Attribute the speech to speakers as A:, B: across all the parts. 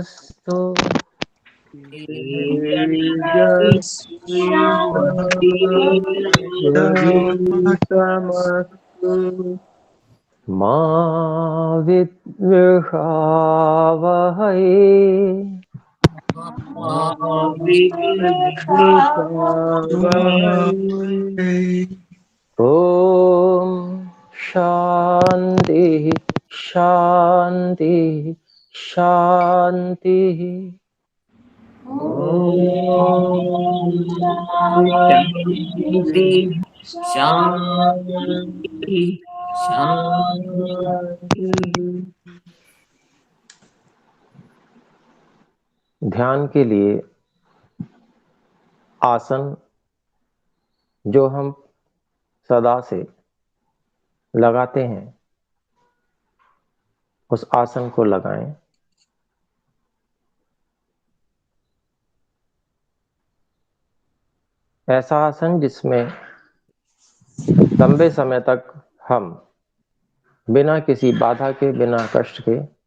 A: तेजस्विनावधीतमस्तु तेजस्विनावधीतमस्तु मा विद्विषावहै ॐ शान्ति शान्ति शान्तिः।
B: शांति शांति शांति।
A: ध्यान के लिए आसन जो हम सदा से लगाते हैं उस आसन को लगाएं। ऐसा आसन जिसमें लंबे समय तक हम बिना किसी बाधा के, बिना कष्ट के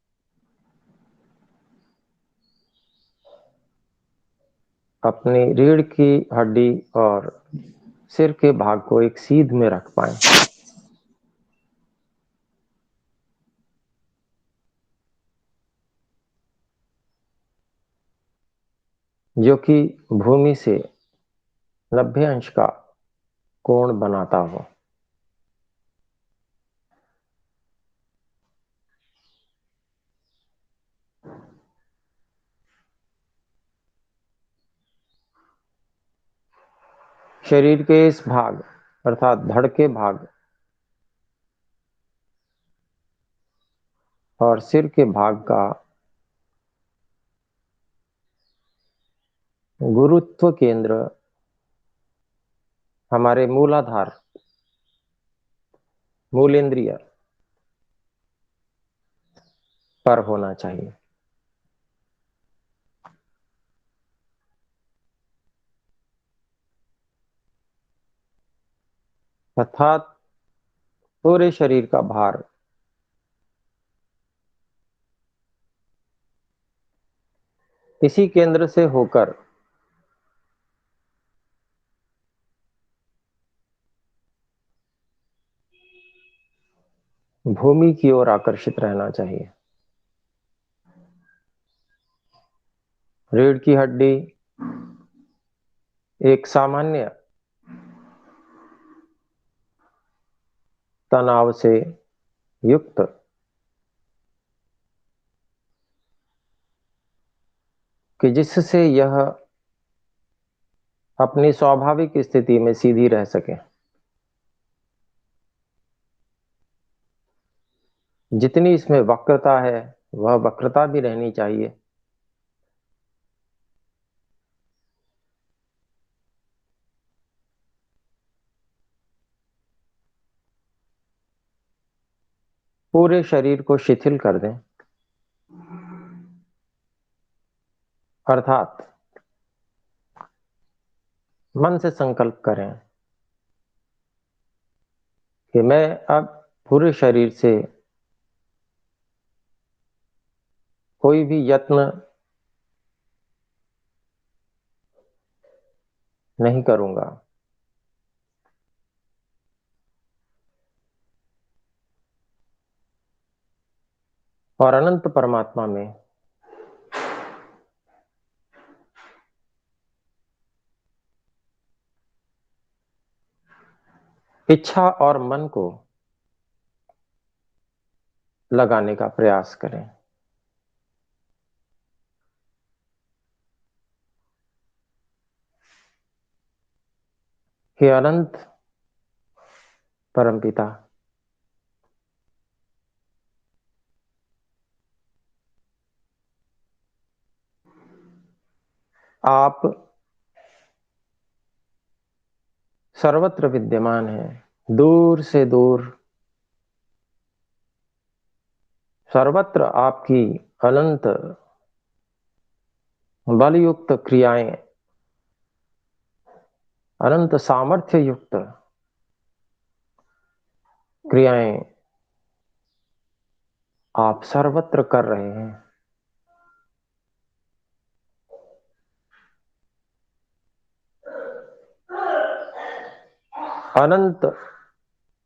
A: अपनी रीढ़ की हड्डी और सिर के भाग को एक सीध में रख पाएं। जो कि भूमि से 90 अंश का कोण बनाता हो। शरीर के इस भाग अर्थात धड़ के भाग और सिर के भाग का गुरुत्व केंद्र हमारे मूलाधार, मूलेंद्रिय पर होना चाहिए। अर्थात पूरे शरीर का भार इसी केंद्र से होकर भूमि की ओर आकर्षित रहना चाहिए। रीढ़ की हड्डी एक सामान्य तनाव से युक्त कि जिससे यह अपनी स्वाभाविक स्थिति में सीधी रह सके। जितनी इसमें वक्रता है वह वक्रता भी रहनी चाहिए। पूरे शरीर को शिथिल कर दें, अर्थात मन से संकल्प करें कि मैं अब पूरे शरीर से कोई भी यत्न नहीं करूंगा। और अनंत परमात्मा में इच्छा और मन को लगाने का प्रयास करें। हे अनंत परमपिता, आप सर्वत्र विद्यमान हैं। दूर से दूर सर्वत्र आपकी अनंत बलयुक्त क्रियाएं, अनंत सामर्थ्य युक्त क्रियाएं आप सर्वत्र कर रहे हैं। अनंत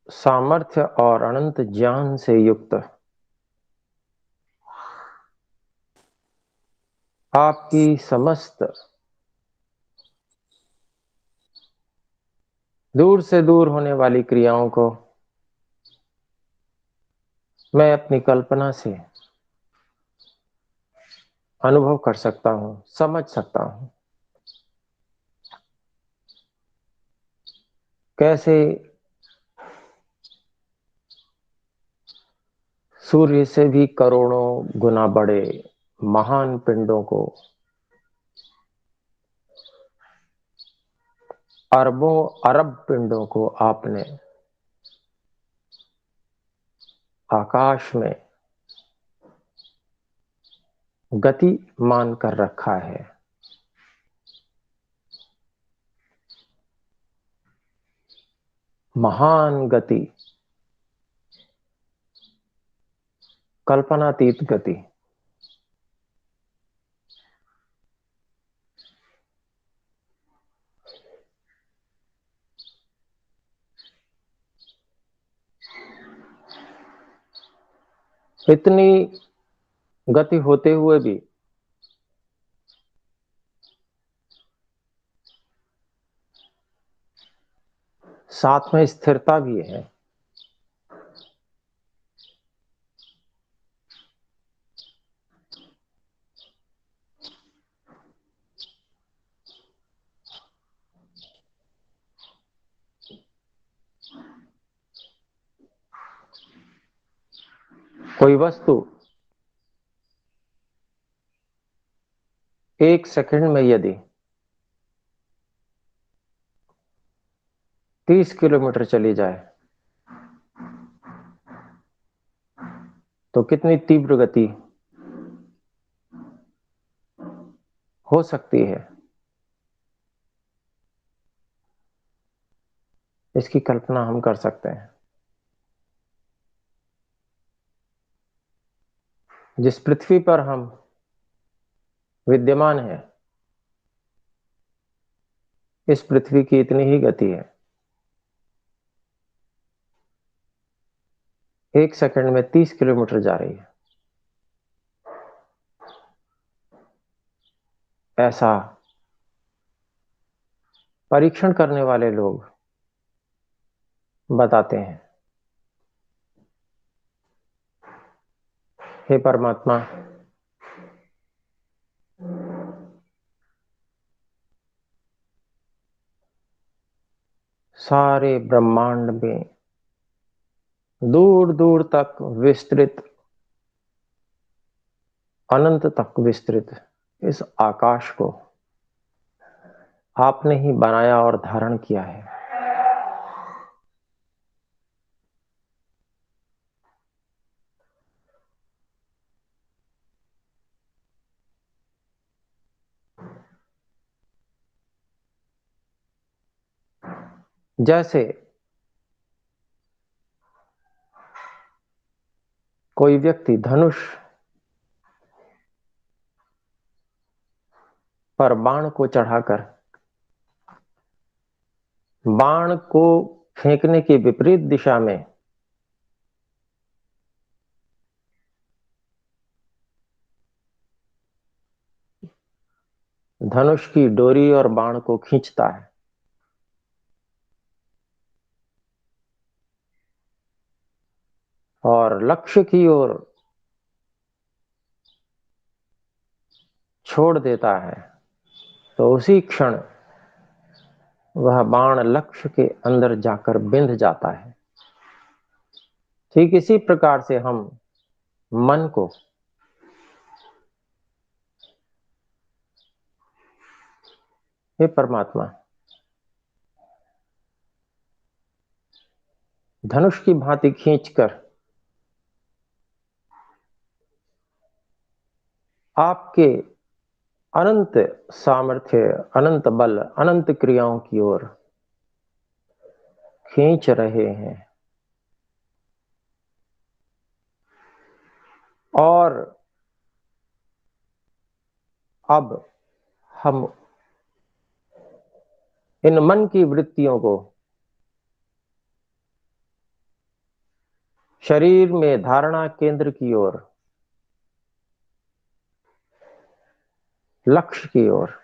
A: सामर्थ्य और अनंत ज्ञान से युक्त आपकी समस्त दूर से दूर होने वाली क्रियाओं को मैं अपनी कल्पना से अनुभव कर सकता हूं, समझ सकता हूं। कैसे सूर्य से भी करोड़ों गुना बड़े महान पिंडों को, अरबों अरब पिंडों को आपने आकाश में गतिमान कर रखा है। महान गति, कल्पनातीत गति। इतनी गति होते हुए भी साथ में स्थिरता भी है। कोई वस्तु एक सेकंड में यदि 30 किलोमीटर चली जाए तो कितनी तीव्र गति हो सकती है, इसकी कल्पना हम कर सकते हैं। जिस पृथ्वी पर हम विद्यमान हैं, इस पृथ्वी की इतनी ही गति है। एक सेकंड में 30 किलोमीटर जा रही है। ऐसा परीक्षण करने वाले लोग बताते हैं। हे परमात्मा, सारे ब्रह्मांड में दूर दूर तक विस्तृत, अनंत तक विस्तृत इस आकाश को आपने ही बनाया और धारण किया है। जैसे कोई व्यक्ति धनुष पर बाण को चढ़ाकर बाण को फेंकने की विपरीत दिशा में धनुष की डोरी और बाण को खींचता है, और लक्ष्य की ओर छोड़ देता है, तो उसी क्षण वह बाण लक्ष्य के अंदर जाकर बिंध जाता है। ठीक इसी प्रकार से हम मन को हे परमात्मा धनुष की भांति खींचकर आपके अनंत सामर्थ्य, अनंत बल, अनंत क्रियाओं की ओर खींच रहे हैं। और अब हम इन मन की वृत्तियों को शरीर में धारणा केंद्र की ओर, लक्ष्य की ओर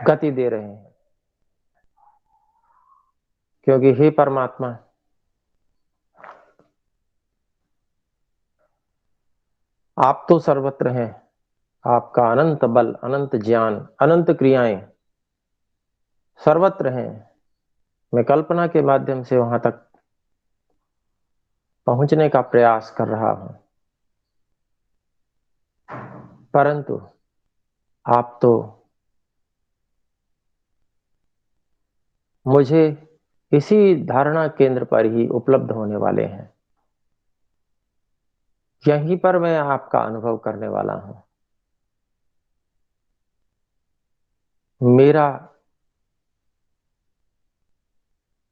A: गति दे रहे हैं। क्योंकि हे परमात्मा, आप तो सर्वत्र हैं। आपका अनंत बल, अनंत ज्ञान, अनंत क्रियाएं सर्वत्र हैं। मैं कल्पना के माध्यम से वहां तक पहुंचने का प्रयास कर रहा हूं, परंतु आप तो मुझे इसी धारणा केंद्र पर ही उपलब्ध होने वाले हैं। यहीं पर मैं आपका अनुभव करने वाला हूं। मेरा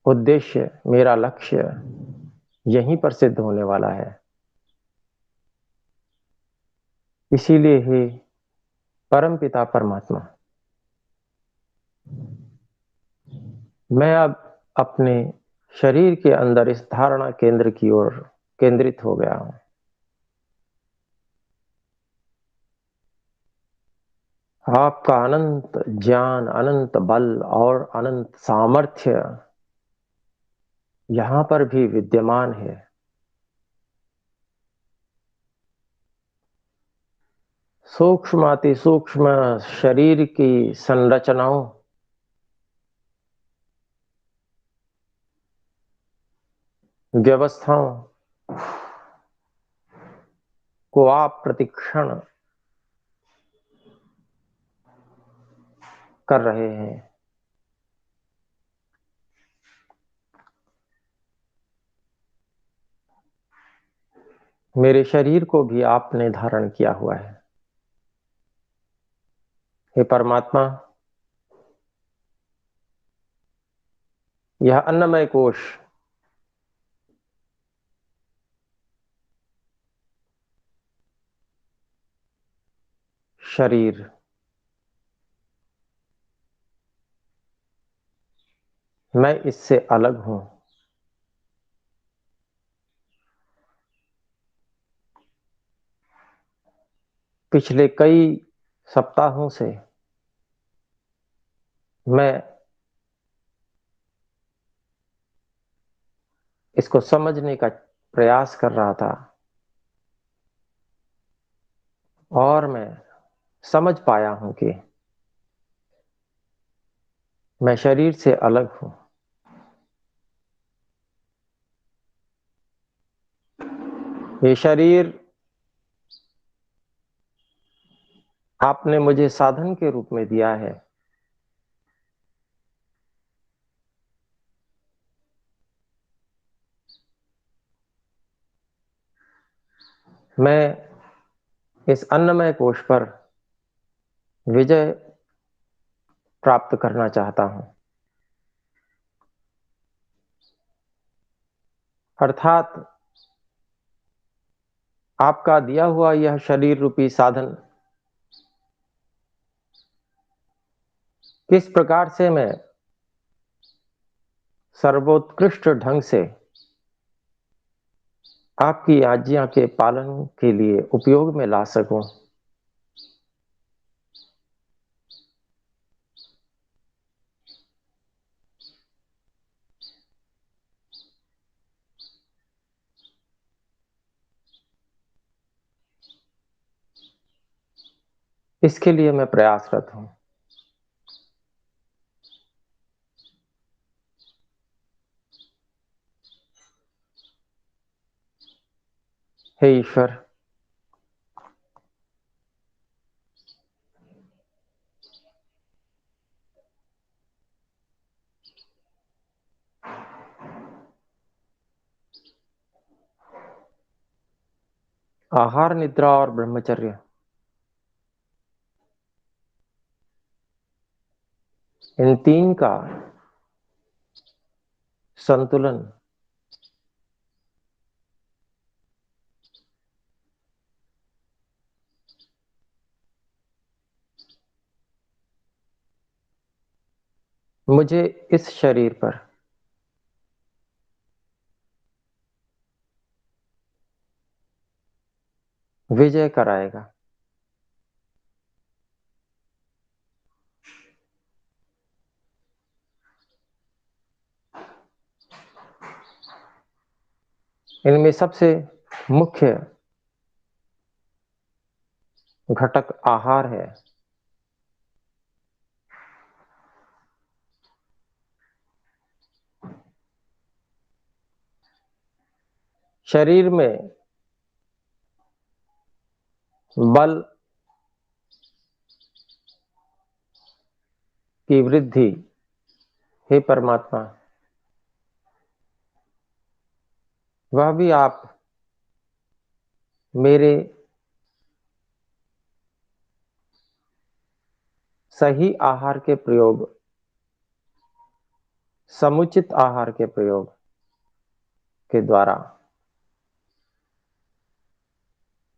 A: उद्देश्य, मेरा लक्ष्य यहीं पर सिद्ध होने वाला है। इसीलिए हे परम पिता परमात्मा, मैं अब अपने शरीर के अंदर इस धारणा केंद्र की ओर केंद्रित हो गया हूं। आपका अनंत ज्ञान, अनंत बल और अनंत सामर्थ्य यहां पर भी विद्यमान है। सूक्ष्माति सूक्ष्म शरीर की संरचनाओं व्यवस्थाओं को आप प्रतिक्षण कर रहे हैं। मेरे शरीर को भी आपने धारण किया हुआ है। हे परमात्मा, यह अन्नमय कोश शरीर मैं इससे अलग हूं। पिछले कई सप्ताहों से मैं इसको समझने का प्रयास कर रहा था और मैं समझ पाया हूं कि मैं शरीर से अलग हूं। ये शरीर आपने मुझे साधन के रूप में दिया है। मैं इस अन्नमय कोश पर विजय प्राप्त करना चाहता हूं। अर्थात आपका दिया हुआ यह शरीर रूपी साधन किस प्रकार से मैं सर्वोत्कृष्ट ढंग से आपकी आज्ञा के पालन के लिए उपयोग में ला सकूं, इसके लिए मैं प्रयासरत हूं। हे ईश्वर, आहार, निद्रा और ब्रह्मचर्य, इन तीन का संतुलन मुझे इस शरीर पर विजय कराएगा। इनमें सबसे मुख्य घटक आहार है। शरीर में बल की वृद्धि, हे परमात्मा, वह भी आप मेरे सही आहार के प्रयोग, समुचित आहार के प्रयोग के द्वारा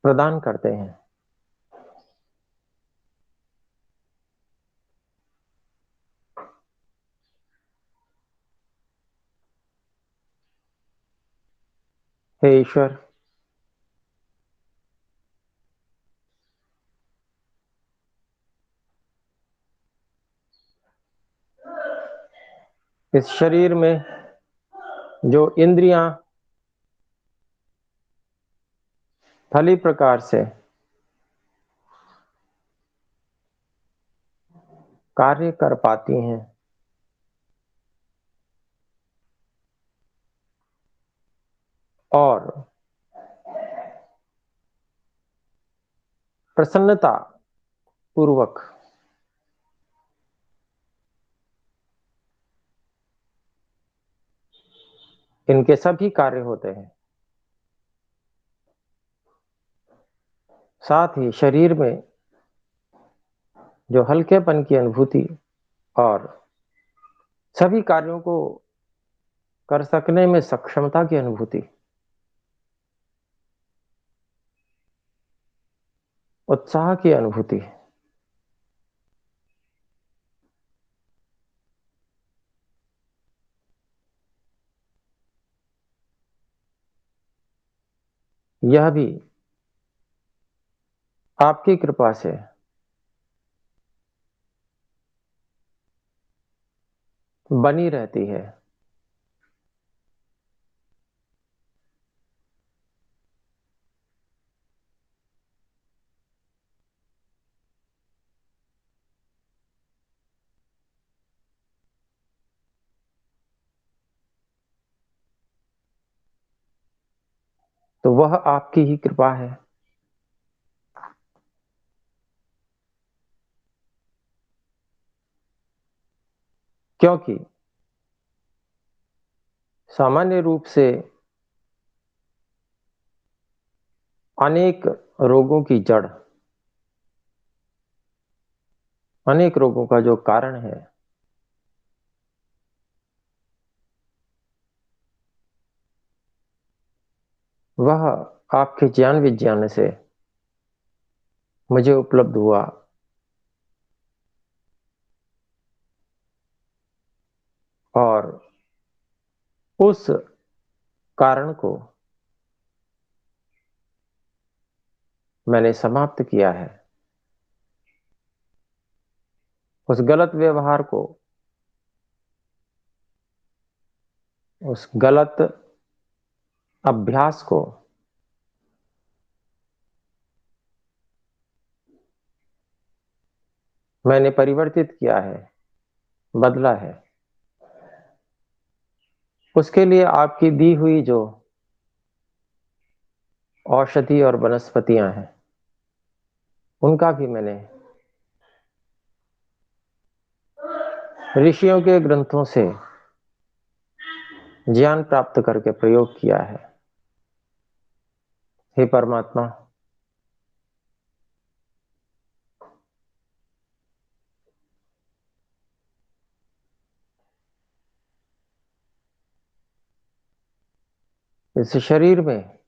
A: प्रदान करते हैं। हे ईश्वर, इस शरीर में जो इंद्रियां भली प्रकार से कार्य कर पाती हैं, और प्रसन्नता पूर्वक इनके सभी कार्य होते हैं, साथ ही शरीर में जो हल्केपन की अनुभूति और सभी कार्यों को कर सकने में सक्षमता की अनुभूति, उत्साह की अनुभूति, यह भी आपकी कृपा से बनी रहती है। तो वह आपकी ही कृपा है। क्योंकि सामान्य रूप से अनेक रोगों की जड़, अनेक रोगों का जो कारण है, वह आपके ज्ञान विज्ञान से मुझे उपलब्ध हुआ, और उस कारण को मैंने समाप्त किया है। उस गलत व्यवहार को, उस गलत अभ्यास को मैंने परिवर्तित किया है, बदला है। उसके लिए आपकी दी हुई जो औषधि और वनस्पतियां हैं, उनका भी मैंने ऋषियों के ग्रंथों से ज्ञान प्राप्त करके प्रयोग किया है। हे परमात्मा, इस शरीर में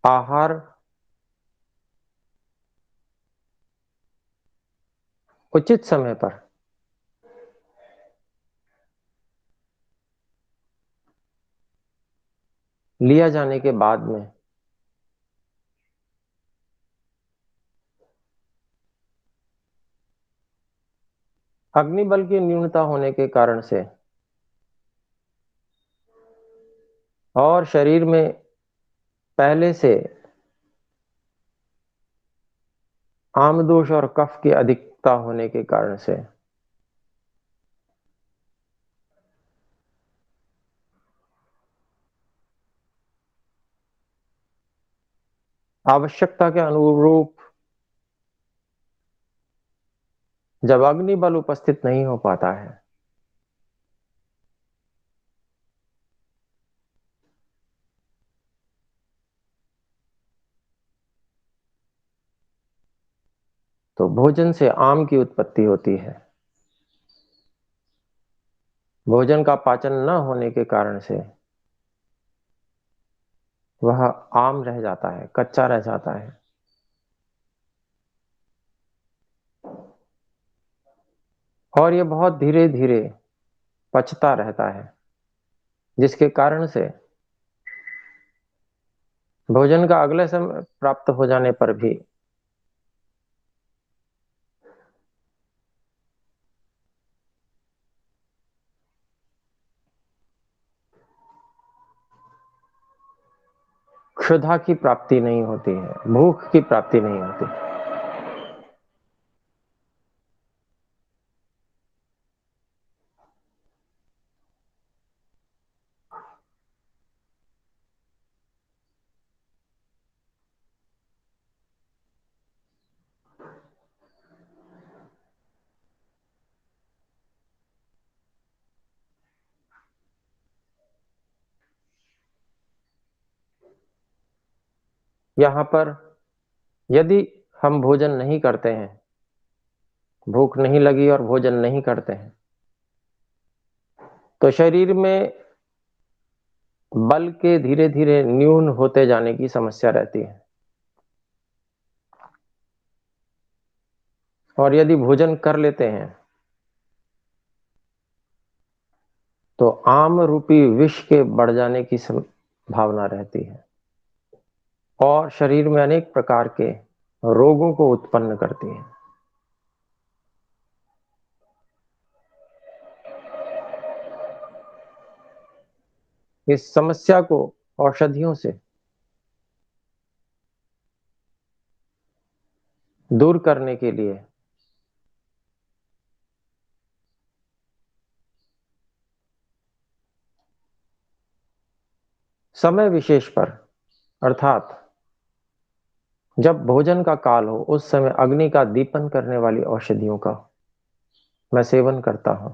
A: आहार उचित समय पर लिया जाने के बाद में अग्निबल की न्यूनता होने के कारण से और शरीर में पहले से आमदोष और कफ की अधिकता होने के कारण से आवश्यकता के अनुरूप जब अग्निबल उपस्थित नहीं हो पाता है तो भोजन से आम की उत्पत्ति होती है। भोजन का पाचन न होने के कारण से वह आम रह जाता है, कच्चा रह जाता है। और ये बहुत धीरे धीरे पचता रहता है, जिसके कारण से भोजन का अगले समय प्राप्त हो जाने पर भी क्षुधा की प्राप्ति नहीं होती है, भूख की प्राप्ति नहीं होती। यहां पर यदि हम भोजन नहीं करते हैं, भूख नहीं लगी और भोजन नहीं करते हैं, तो शरीर में बल के धीरे धीरे न्यून होते जाने की समस्या रहती है। और यदि भोजन कर लेते हैं तो आम रूपी विष के बढ़ जाने की संभावना रहती है और शरीर में अनेक प्रकार के रोगों को उत्पन्न करती है। इस समस्या को औषधियों से दूर करने के लिए समय विशेष पर, अर्थात जब भोजन का काल हो, उस समय अग्नि का दीपन करने वाली औषधियों का मैं सेवन करता हूं।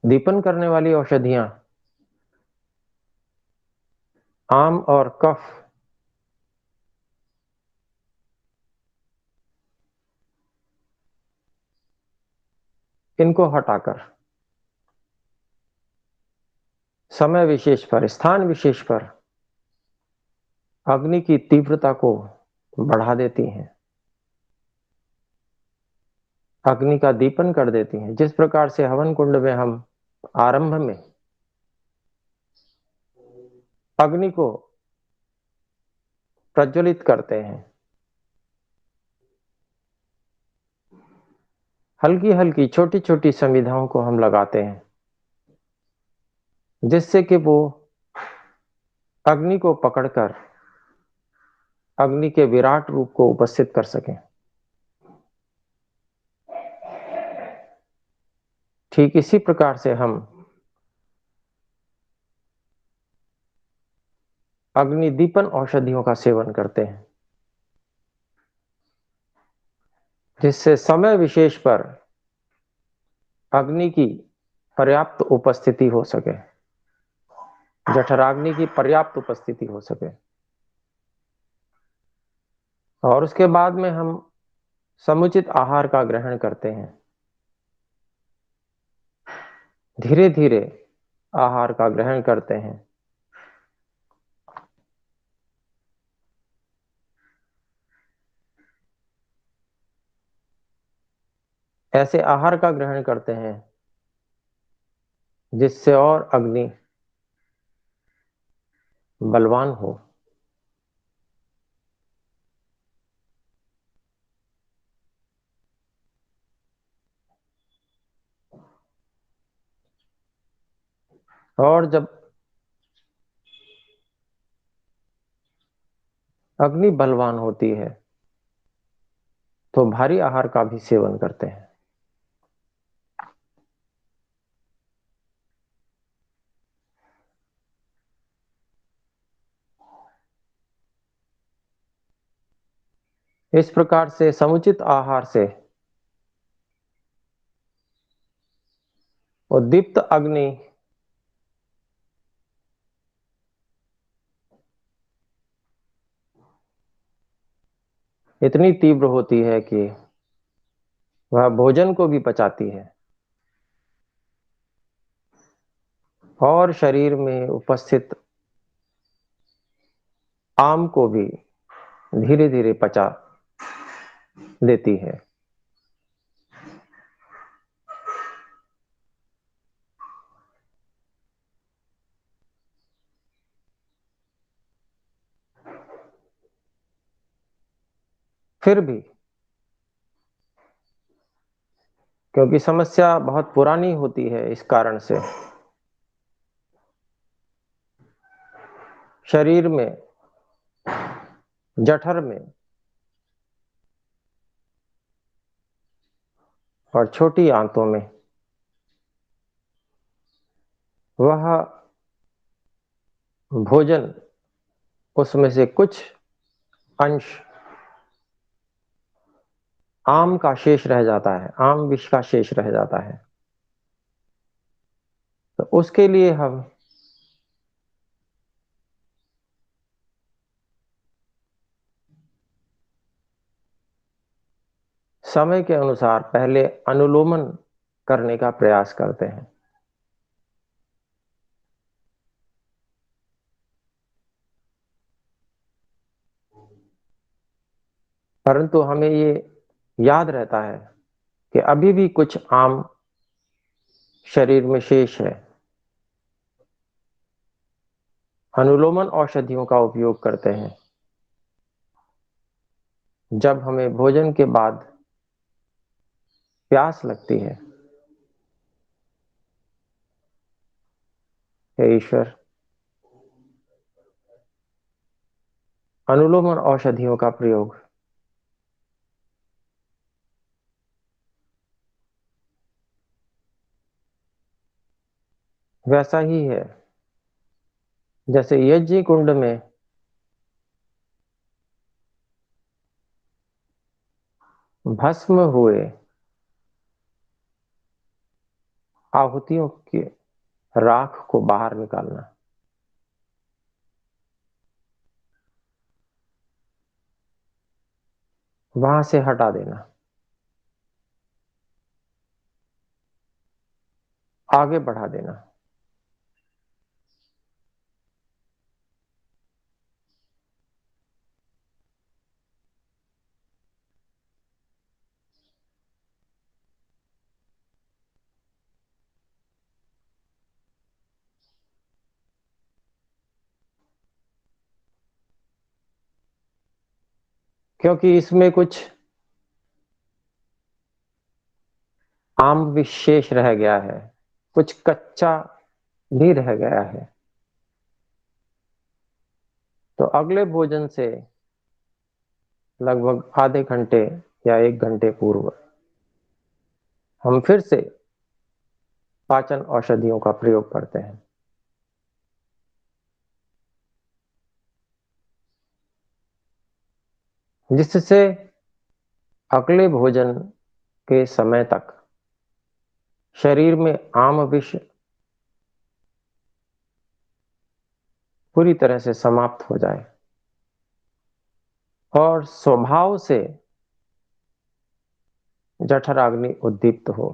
A: दीपन करने वाली औषधियां आम और कफ इनको हटाकर समय विशेष पर, स्थान विशेष पर अग्नि की तीव्रता को बढ़ा देती हैं, अग्नि का दीपन कर देती हैं। जिस प्रकार से हवन कुंड में हम आरंभ में अग्नि को प्रज्वलित करते हैं, हल्की हल्की छोटी छोटी संविधाओं को हम लगाते हैं, जिससे कि वो अग्नि को पकड़कर अग्नि के विराट रूप को उपस्थित कर सकें। ठीक इसी प्रकार से हम अग्नि दीपन औषधियों का सेवन करते हैं, जिससे समय विशेष पर अग्नि की पर्याप्त उपस्थिति हो सके, जठराग्नि की पर्याप्त उपस्थिति हो सके। और उसके बाद में हम समुचित आहार का ग्रहण करते हैं। धीरे धीरे आहार का ग्रहण करते हैं। ऐसे आहार का ग्रहण करते हैं जिससे और अग्नि बलवान हो। और जब अग्नि बलवान होती है तो भारी आहार का भी सेवन करते हैं। इस प्रकार से समुचित आहार से उद्दीप्त अग्नि इतनी तीव्र होती है कि वह भोजन को भी पचाती है और शरीर में उपस्थित आम को भी धीरे धीरे पचा देती है। फिर भी क्योंकि समस्या बहुत पुरानी होती है, इस कारण से शरीर में, जठर में और छोटी आंतों में वह भोजन, उसमें से कुछ अंश आम का शेष रह जाता है, आम विष का शेष रह जाता है। तो उसके लिए हम समय के अनुसार पहले अनुलोमन करने का प्रयास करते हैं। परंतु हमें ये याद रहता है कि अभी भी कुछ आम शरीर में शेष है। अनुलोमन औषधियों का उपयोग करते हैं जब हमें भोजन के बाद प्यास लगती है। हे ईश्वर, अनुलोमन औषधियों का प्रयोग वैसा ही है जैसे यज्ञ कुंड में भस्म हुए आहुतियों के राख को बाहर निकालना, वहां से हटा देना, आगे बढ़ा देना। क्योंकि इसमें कुछ आम विशेष रह गया है, कुछ कच्चा भी रह गया है। तो अगले भोजन से लगभग आधे घंटे या 1 घंटे पूर्व हम फिर से पाचन औषधियों का प्रयोग करते हैं, जिससे अगले भोजन के समय तक शरीर में आम विष पूरी तरह से समाप्त हो जाए और स्वभाव से जठराग्नि उद्दीप्त हो।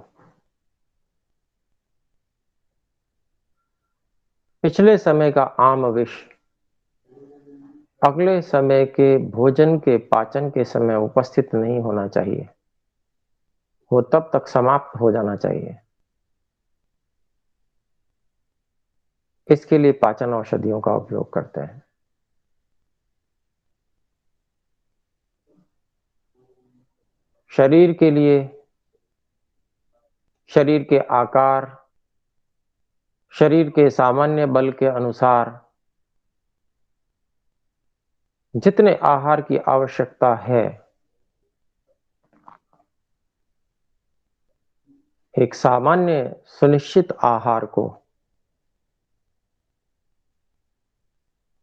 A: पिछले समय का आम विष अगले समय के भोजन के पाचन के समय उपस्थित नहीं होना चाहिए, वो तब तक समाप्त हो जाना चाहिए। इसके लिए पाचन औषधियों का उपयोग करते हैं। शरीर के लिए, शरीर के आकार, शरीर के सामान्य बल के अनुसार जितने आहार की आवश्यकता है, एक सामान्य सुनिश्चित आहार को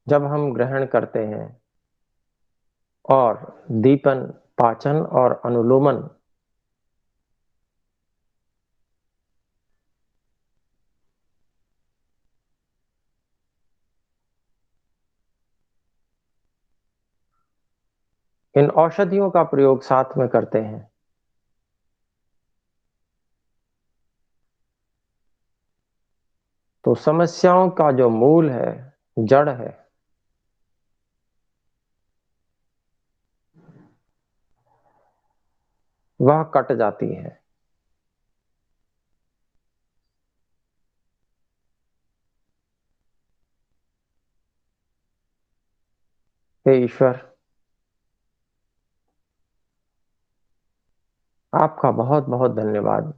A: जब हम ग्रहण करते हैं और दीपन, पाचन और अनुलोमन इन औषधियों का प्रयोग साथ में करते हैं, तो समस्याओं का जो मूल है, जड़ है, वह कट जाती है। हे ईश्वर, आपका बहुत बहुत धन्यवाद।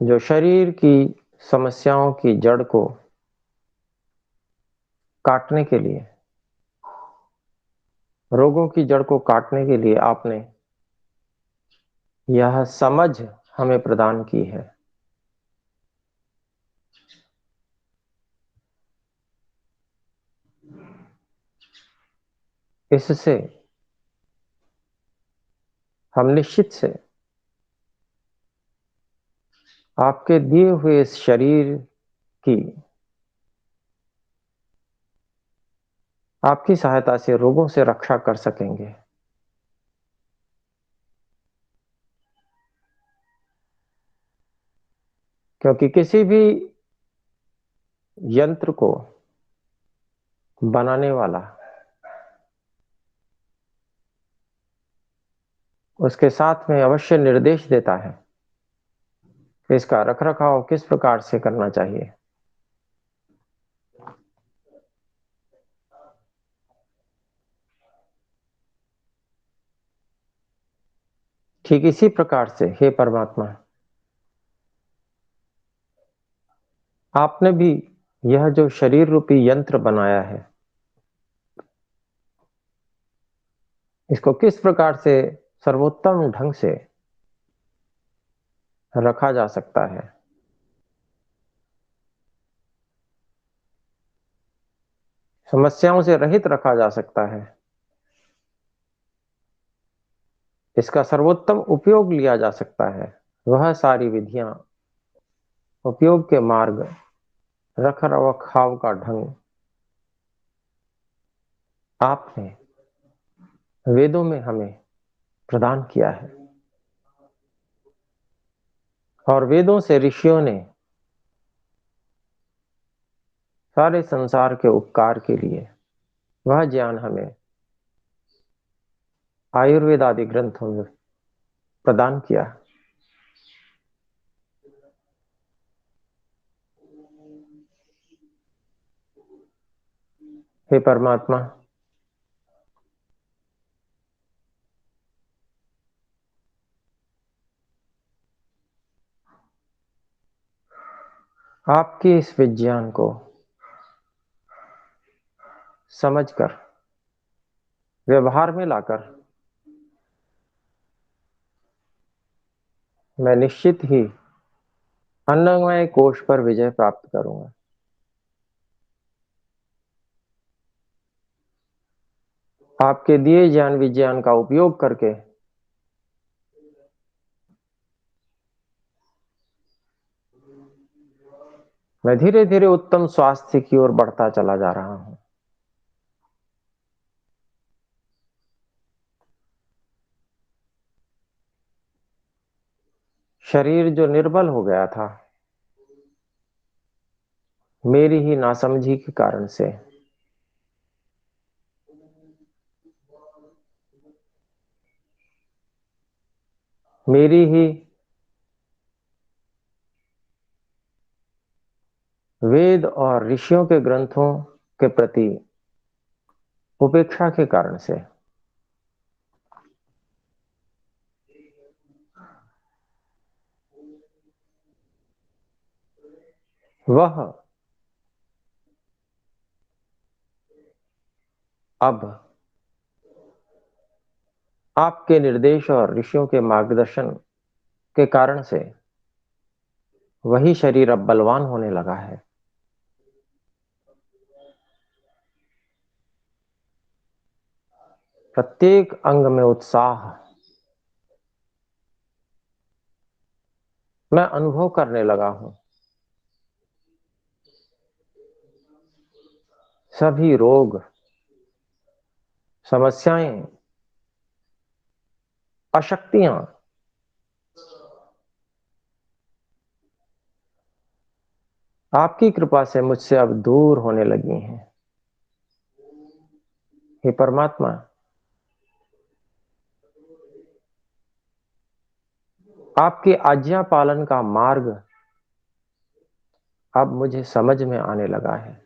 A: जो शरीर की समस्याओं की जड़ को काटने के लिए, रोगों की जड़ को काटने के लिए आपने यह समझ हमें प्रदान की है। इससे हम निश्चित से आपके दिए हुए इस शरीर की, आपकी सहायता से रोगों से रक्षा कर सकेंगे। क्योंकि किसी भी यंत्र को बनाने वाला उसके साथ में अवश्य निर्देश देता है कि इसका रखरखाव किस प्रकार से करना चाहिए। ठीक इसी प्रकार से हे परमात्मा, आपने भी यह जो शरीर रूपी यंत्र बनाया है, इसको किस प्रकार से सर्वोत्तम ढंग से रखा जा सकता है, समस्याओं से रहित रखा जा सकता है, इसका सर्वोत्तम उपयोग लिया जा सकता है, वह सारी विधियां, उपयोग के मार्ग, रख रखाव का ढंग आपने वेदों में हमें प्रदान किया है। और वेदों से ऋषियों ने सारे संसार के उपकार के लिए वह ज्ञान हमें आयुर्वेद आदि ग्रंथों में प्रदान किया। हे परमात्मा, आपके इस विज्ञान को समझकर, व्यवहार में लाकर मैं निश्चित ही अन्नमय कोश पर विजय प्राप्त करूंगा। आपके दिए ज्ञान विज्ञान का उपयोग करके मैं धीरे धीरे उत्तम स्वास्थ्य की ओर बढ़ता चला जा रहा हूं। शरीर जो निर्बल हो गया था मेरी ही नासमझी के कारण से, मेरी ही वेद और ऋषियों के ग्रंथों के प्रति उपेक्षा के कारण से वह अब आपके निर्देश और ऋषियों के मार्गदर्शन के कारण से वही शरीर अब बलवान होने लगा है। प्रत्येक अंग में उत्साह मैं अनुभव करने लगा हूं। सभी रोग, समस्याएं, अशक्तियां आपकी कृपा से मुझसे अब दूर होने लगी हैं। हे परमात्मा, आपकी आज्ञा पालन का मार्ग अब मुझे समझ में आने लगा है।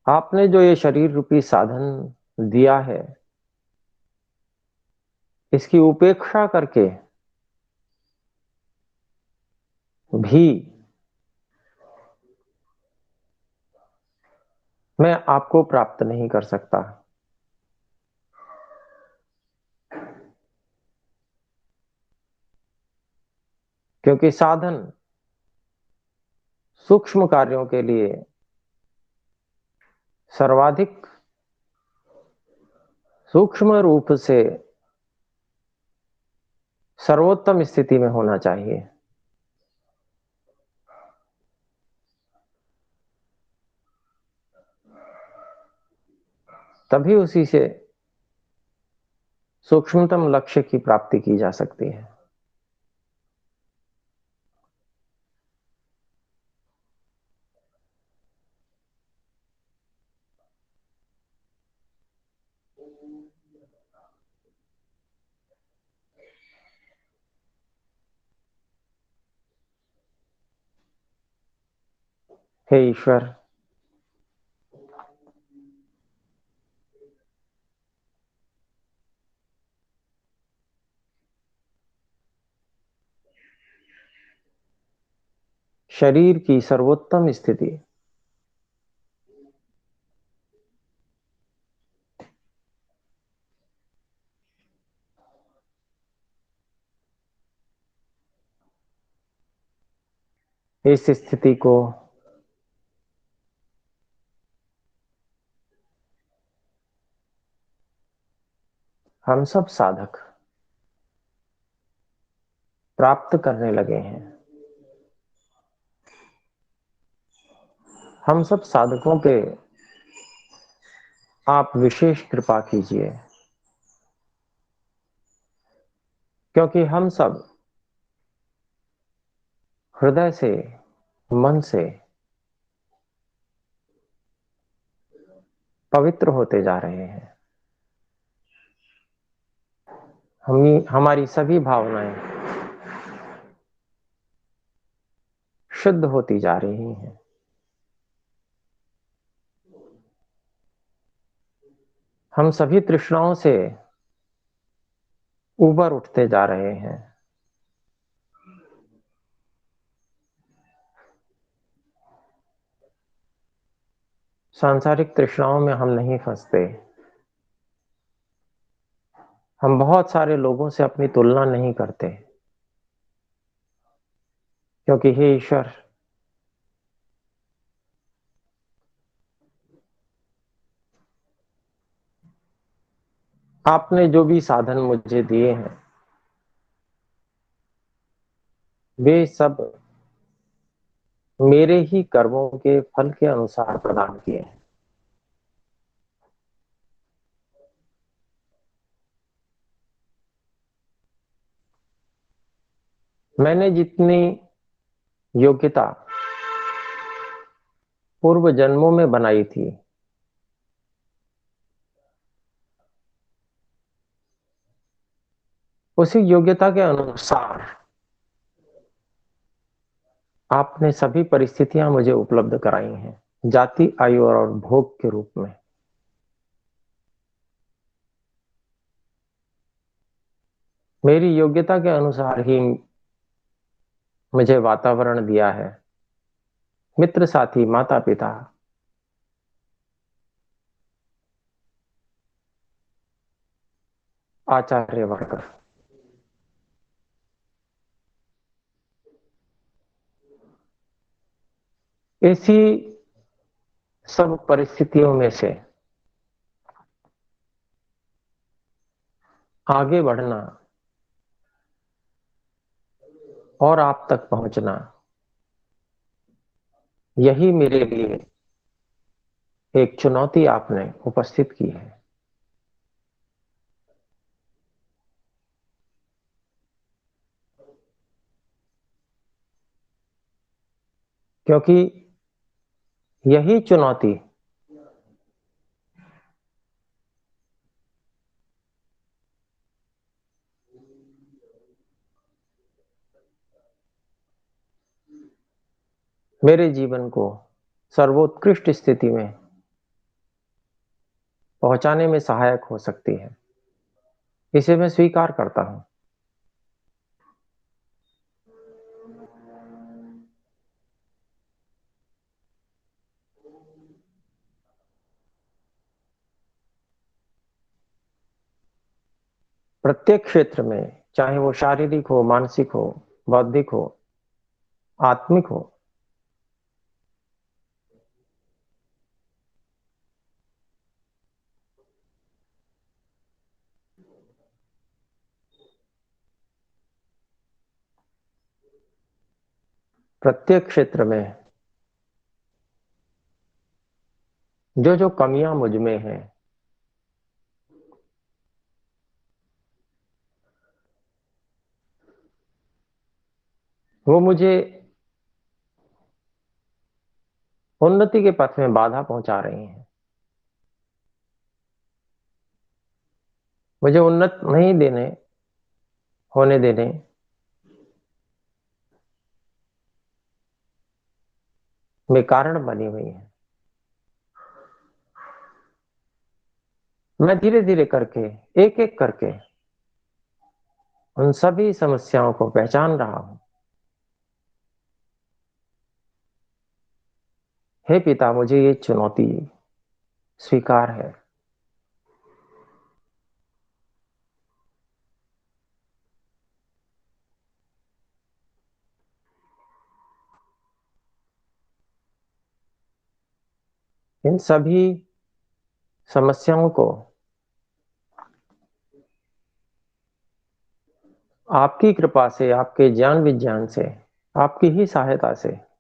A: आपने जो ये शरीर रूपी साधन दिया है, इसकी उपेक्षा करके भी मैं आपको प्राप्त नहीं कर सकता, क्योंकि साधन सूक्ष्म कार्यों के लिए सर्वाधिक सूक्ष्म रूप से सर्वोत्तम स्थिति में होना चाहिए। तभी उसी से सूक्ष्मतम लक्ष्य की प्राप्ति की जा सकती है। हे ईश्वर, शरीर की सर्वोत्तम स्थिति इस स्थिति को हम सब साधक प्राप्त करने लगे हैं। हम सब साधकों पे आप विशेष कृपा कीजिए, क्योंकि हम सब हृदय से, मन से पवित्र होते जा रहे हैं। हमारी सभी भावनाएं शुद्ध होती जा रही हैं। हम सभी तृष्णाओं से ऊपर उठते जा रहे हैं। सांसारिक तृष्णाओं में हम नहीं फंसते। हम बहुत सारे लोगों से अपनी तुलना नहीं करते, क्योंकि हे ईश्वर, आपने जो भी साधन मुझे दिए हैं वे सब मेरे ही कर्मों के फल के अनुसार प्रदान किए हैं। मैंने जितनी योग्यता पूर्व जन्मों में बनाई थी, उसी योग्यता के अनुसार आपने सभी परिस्थितियां मुझे उपलब्ध कराई हैं, जाति, आयु और भोग के रूप में। मेरी योग्यता के अनुसार ही मुझे वातावरण दिया है, मित्र साथी, माता पिता, आचार्य वर्ग। ऐसी सब परिस्थितियों में से आगे बढ़ना और आप तक पहुंचना, यही मेरे लिए एक चुनौती आपने उपस्थित की है। क्योंकि यही चुनौती मेरे जीवन को सर्वोत्कृष्ट स्थिति में पहुंचाने में सहायक हो सकती है। इसे मैं स्वीकार करता हूं। प्रत्येक क्षेत्र में, चाहे वो शारीरिक हो, मानसिक हो, बौद्धिक हो, आत्मिक हो, प्रत्येक क्षेत्र में जो जो कमियां मुझ में हैं, वो मुझे उन्नति के पथ में बाधा पहुंचा रही हैं। मुझे उन्नत नहीं देने होने देने में कारण बनी हुई हैं। मैं धीरे धीरे करके, एक एक करके उन सभी समस्याओं को पहचान रहा हूं। हे पिता, मुझे ये चुनौती स्वीकार है। इन सभी समस्याओं को आपकी कृपा से, आपके ज्ञान विज्ञान से, आपकी ही सहायता से,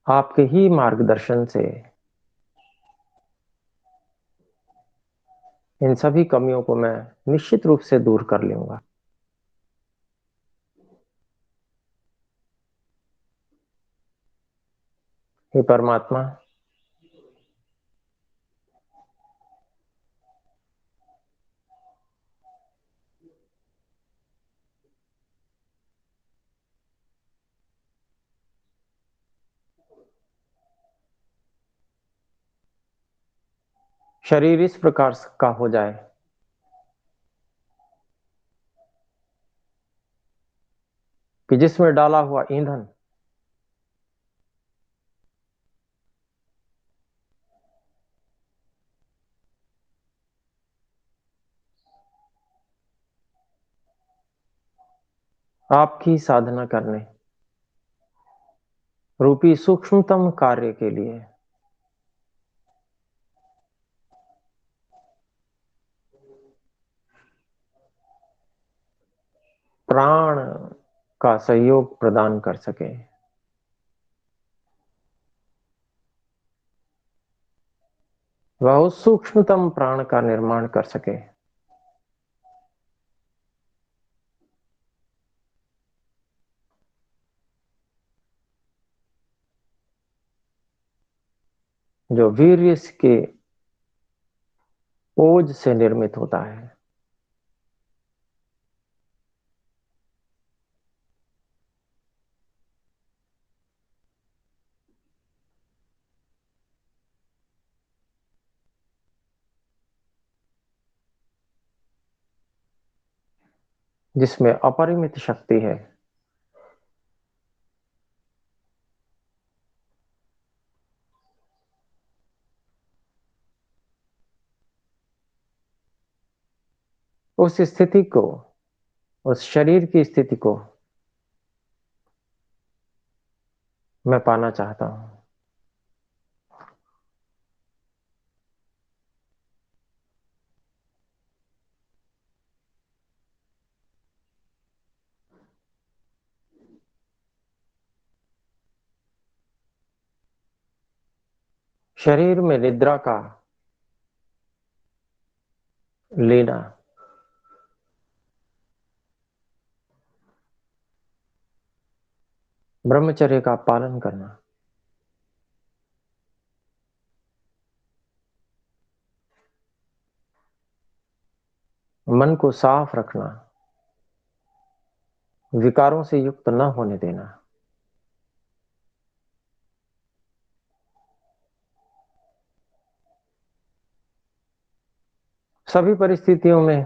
A: आपके ही मार्गदर्शन से इन सभी कमियों को मैं निश्चित रूप से दूर कर लूंगा। हे परमात्मा, शरीर इस प्रकार का हो जाए कि जिसमें डाला हुआ ईंधन आपकी साधना करने रूपी सूक्ष्मतम कार्य के लिए प्राण का सहयोग प्रदान कर सके। वह उस सूक्ष्मतम प्राण का निर्माण कर सके जो वीर्य के ओज से निर्मित होता है। जिसमें अपरिमित शक्ति है। उस स्थिति को, उस शरीर की स्थिति को मैं पाना चाहता हूं। शरीर में निद्रा का लेना, ब्रह्मचर्य का पालन करना, मन को साफ रखना, विकारों से युक्त न होने देना, सभी परिस्थितियों में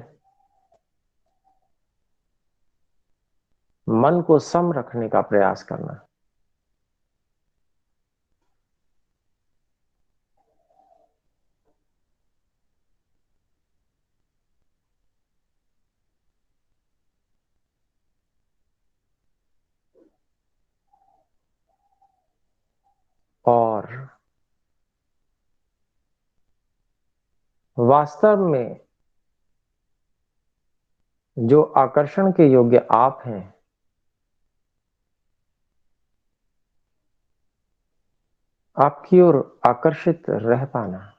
A: मन को सम रखने का प्रयास करना। और वास्तव में जो आकर्षण के योग्य आप हैं, आपकी ओर आकर्षित रह पाना,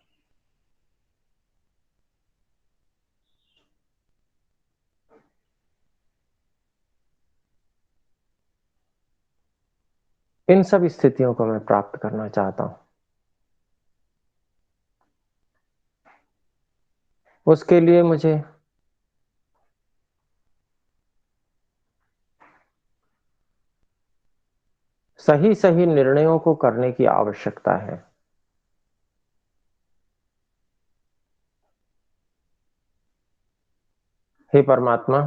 A: इन सब स्थितियों को मैं प्राप्त करना चाहता हूं। उसके लिए मुझे सही सही निर्णयों को करने की आवश्यकता है। हे परमात्मा,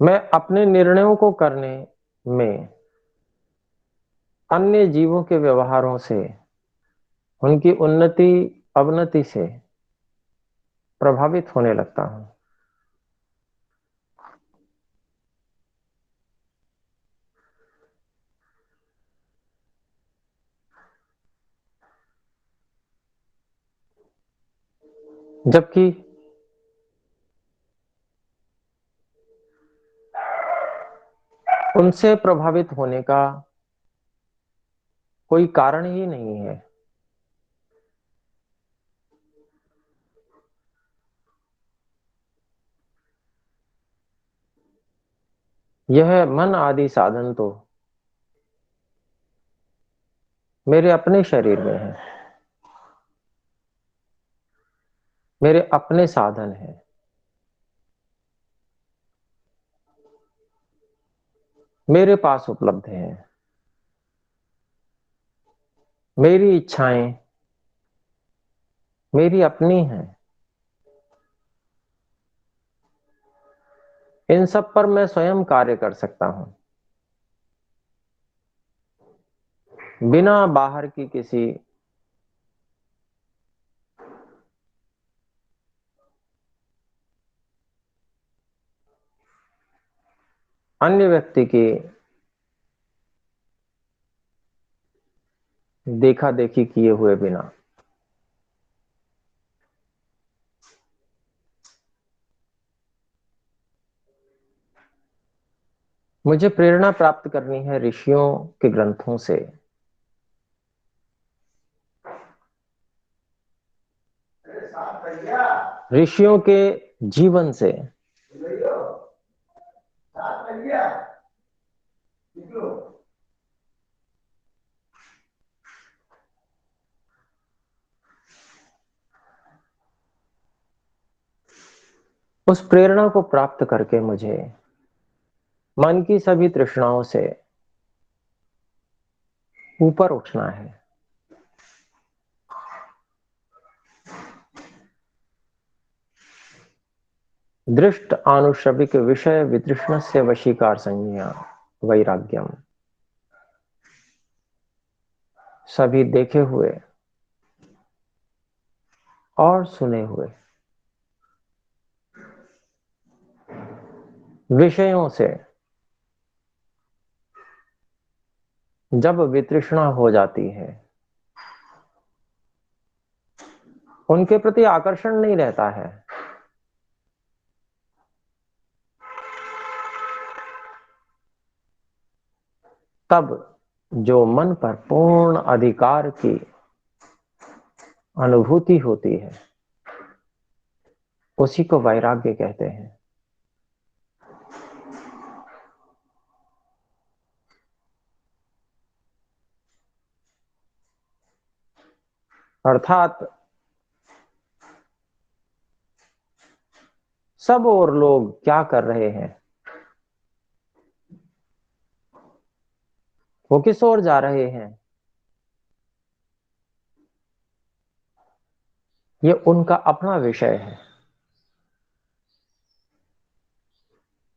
A: मैं अपने निर्णयों को करने में अन्य जीवों के व्यवहारों से, उनकी उन्नति अवनति से प्रभावित होने लगता हूं। जबकि उनसे प्रभावित होने का कोई कारण ही नहीं है। यह मन आदि साधन तो मेरे अपने शरीर में है, मेरे अपने साधन हैं, मेरे पास उपलब्ध हैं। मेरी इच्छाएं मेरी अपनी हैं। इन सब पर मैं स्वयं कार्य कर सकता हूं, बिना बाहर की किसी अन्य व्यक्ति की देखा देखी किए हुए बिना। मुझे प्रेरणा प्राप्त करनी है ऋषियों के ग्रंथों से, ऋषियों के जीवन से। उस प्रेरणा को प्राप्त करके मुझे मन की सभी तृष्णाओं से ऊपर उठना है। दृष्ट आनुषविक विषय वितृष्णस्य वशीकार संज्ञा वैराग्यम। सभी देखे हुए और सुने हुए विषयों से जब वितृष्णा हो जाती है, उनके प्रति आकर्षण नहीं रहता है, तब जो मन पर पूर्ण अधिकार की अनुभूति होती है, उसी को वैराग्य कहते हैं। अर्थात सब और लोग क्या कर रहे हैं, वो किस ओर जा रहे हैं, ये उनका अपना विषय है।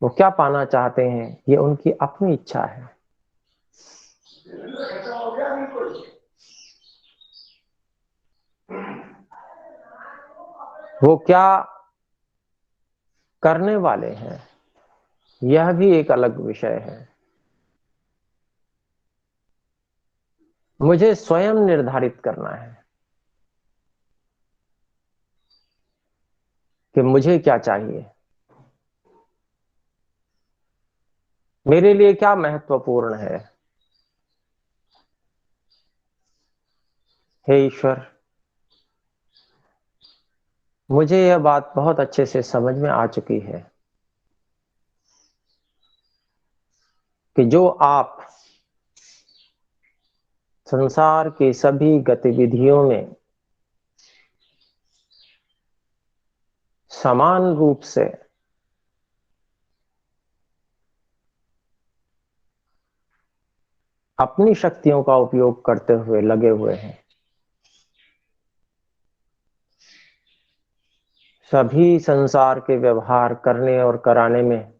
A: वो क्या पाना चाहते हैं, ये उनकी अपनी इच्छा है। वो क्या करने वाले हैं, यह भी एक अलग विषय है। मुझे स्वयं निर्धारित करना है कि मुझे क्या चाहिए, मेरे लिए क्या महत्वपूर्ण है। हे ईश्वर, मुझे यह बात बहुत अच्छे से समझ में आ चुकी है कि जो आप संसार की सभी गतिविधियों में समान रूप से अपनी शक्तियों का उपयोग करते हुए लगे हुए हैं, सभी संसार के व्यवहार करने और कराने में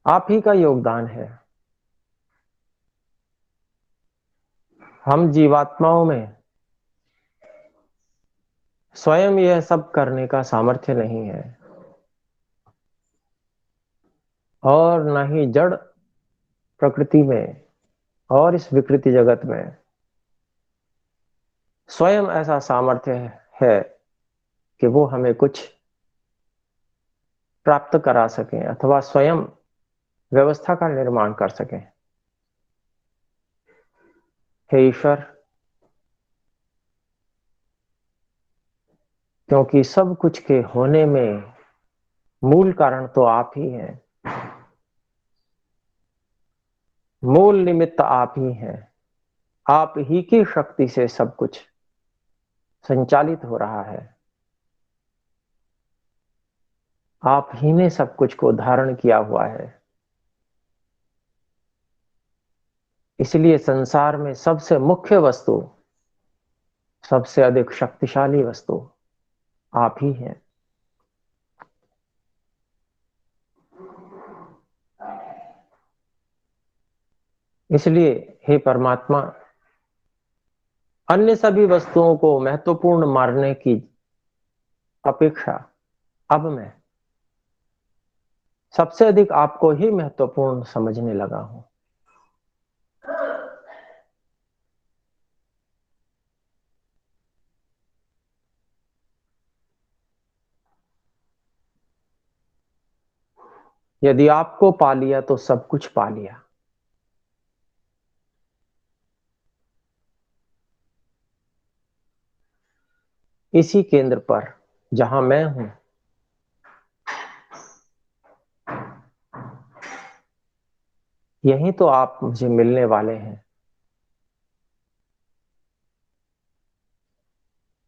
A: आप ही का योगदान है। हम जीवात्माओं में स्वयं यह सब करने का सामर्थ्य नहीं है, और न ही जड़ प्रकृति में और इस विकृति जगत में स्वयं ऐसा सामर्थ्य है कि वो हमें कुछ प्राप्त करा सकें अथवा स्वयं व्यवस्था का निर्माण कर सकें। हे ईश्वर, क्योंकि सब कुछ के होने में मूल कारण तो आप ही हैं, मूल निमित्त आप ही हैं। आप ही की शक्ति से सब कुछ संचालित हो रहा है। आप ही ने सब कुछ को धारण किया हुआ है। इसलिए संसार में सबसे मुख्य वस्तु, सबसे अधिक शक्तिशाली वस्तु आप ही हैं। इसलिए हे परमात्मा, अन्य सभी वस्तुओं को महत्वपूर्ण मानने की अपेक्षा अब मैं सबसे अधिक आपको ही महत्वपूर्ण समझने लगा हूं। यदि आपको पा लिया तो सब कुछ पा लिया। इसी केंद्र पर जहां मैं हूं, यहीं तो आप मुझे मिलने वाले हैं,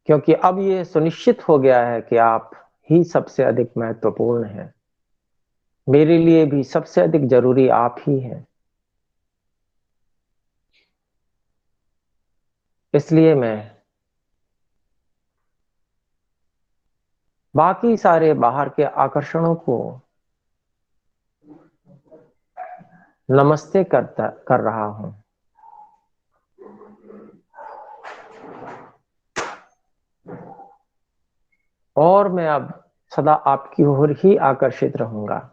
A: क्योंकि अब ये सुनिश्चित हो गया है कि आप ही सबसे अधिक महत्वपूर्ण हैं। मेरे लिए भी सबसे अधिक जरूरी आप ही हैं। इसलिए मैं बाकी सारे बाहर के आकर्षणों को नमस्ते कर रहा हूं। और मैं अब सदा आपकी ओर ही आकर्षित रहूंगा।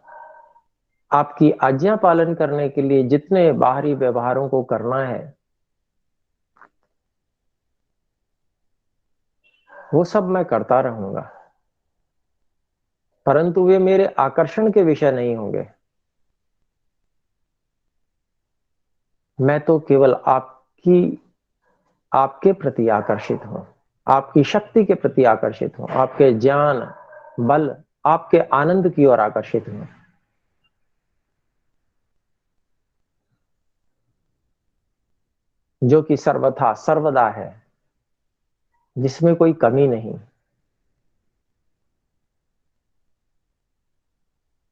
A: आपकी आज्ञा पालन करने के लिए जितने बाहरी व्यवहारों को करना है, वो सब मैं करता रहूंगा, परंतु वे मेरे आकर्षण के विषय नहीं होंगे। मैं तो केवल आपके प्रति आकर्षित हूं, आपकी शक्ति के प्रति आकर्षित हूं, आपके ज्ञान, बल, आपके आनंद की ओर आकर्षित हूं, जो कि सर्वथा सर्वदा है, जिसमें कोई कमी नहीं,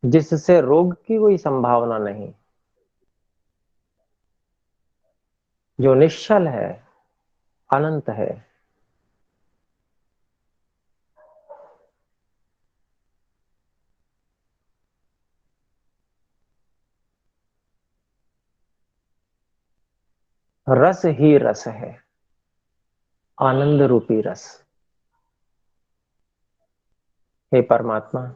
A: जिससे रोग की कोई संभावना नहीं, जो निश्चल है, अनंत है। रस ही रस है, आनंद रूपी रस। हे परमात्मा,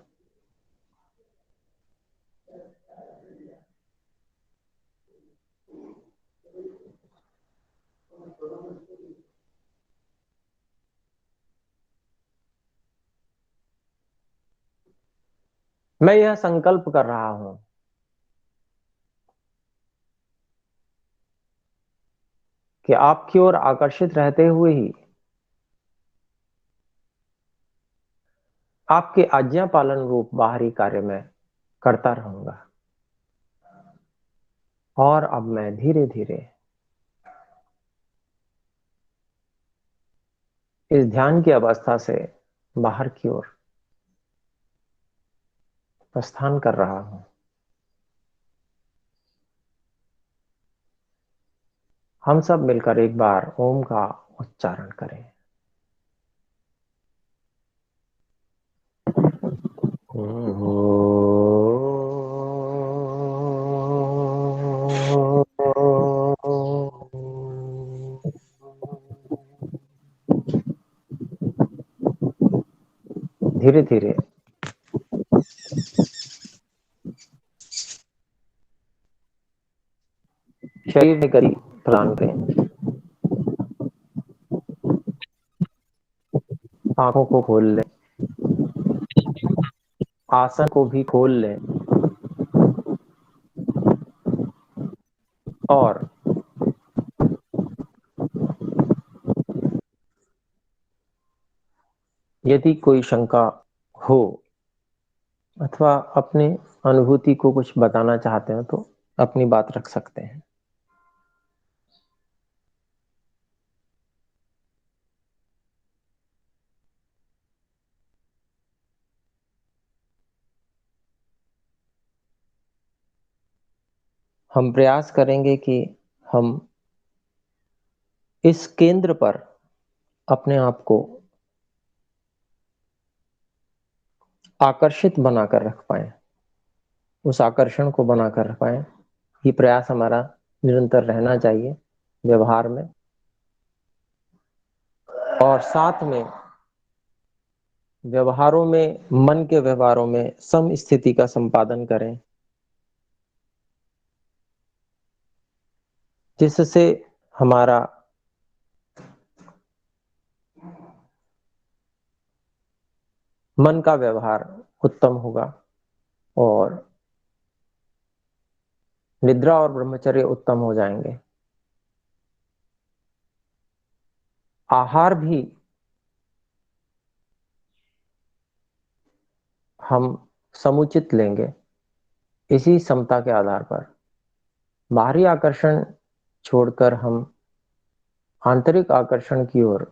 A: मैं यह संकल्प कर रहा हूं कि आपकी ओर आकर्षित रहते हुए ही आपके आज्ञा पालन रूप बाहरी कार्य में करता रहूंगा। और अब मैं धीरे धीरे इस ध्यान की अवस्था से बाहर की ओर प्रस्थान कर रहा हूं। हम सब मिलकर एक बार ओम का उच्चारण करें। धीरे धीरे शरीर में गति प्रदान करें। आंखों को खोल लें, आसन को भी खोल लें, और यदि कोई शंका हो अथवा अपने अनुभूति को कुछ बताना चाहते हैं तो अपनी बात रख सकते हैं। हम प्रयास करेंगे कि हम इस केंद्र पर अपने आप को आकर्षित बनाकर रख पाए, उस आकर्षण को बनाकर रख पाए। ये प्रयास हमारा निरंतर रहना चाहिए व्यवहार में, और साथ में व्यवहारों में, मन के व्यवहारों में सम स्थिति का संपादन करें, जिससे हमारा मन का व्यवहार उत्तम होगा और निद्रा और ब्रह्मचर्य उत्तम हो जाएंगे। आहार भी हम समुचित लेंगे इसी समता के आधार पर। बाहरी आकर्षण छोड़कर हम आंतरिक आकर्षण की ओर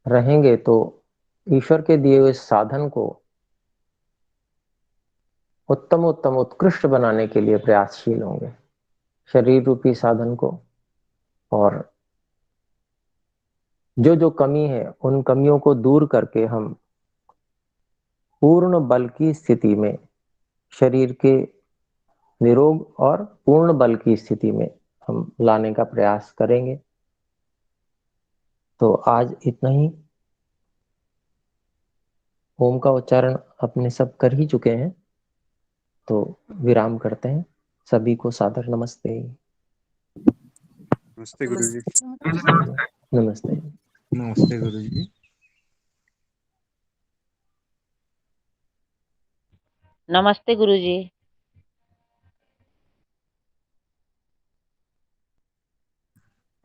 A: रहेंगे तो ईश्वर के दिए हुए साधन को उत्तम उत्तम उत्कृष्ट बनाने के लिए प्रयासशील होंगे, शरीर रूपी साधन को। और जो जो कमी है उन कमियों को दूर करके हम पूर्ण बल की स्थिति में, शरीर के निरोग और पूर्ण बल की स्थिति में हम लाने का प्रयास करेंगे। तो आज इतना ही। ओम का उच्चारण अपने सब कर ही चुके हैं, तो विराम करते हैं। सभी को सादर नमस्ते।
C: नमस्ते गुरुजी।
A: नमस्ते।
C: नमस्ते गुरुजी।
B: नमस्ते गुरुजी।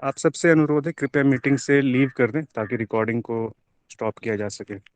C: आप सबसे अनुरोध है, कृपया मीटिंग से लीव कर दें ताकि रिकॉर्डिंग को स्टॉप किया जा सके।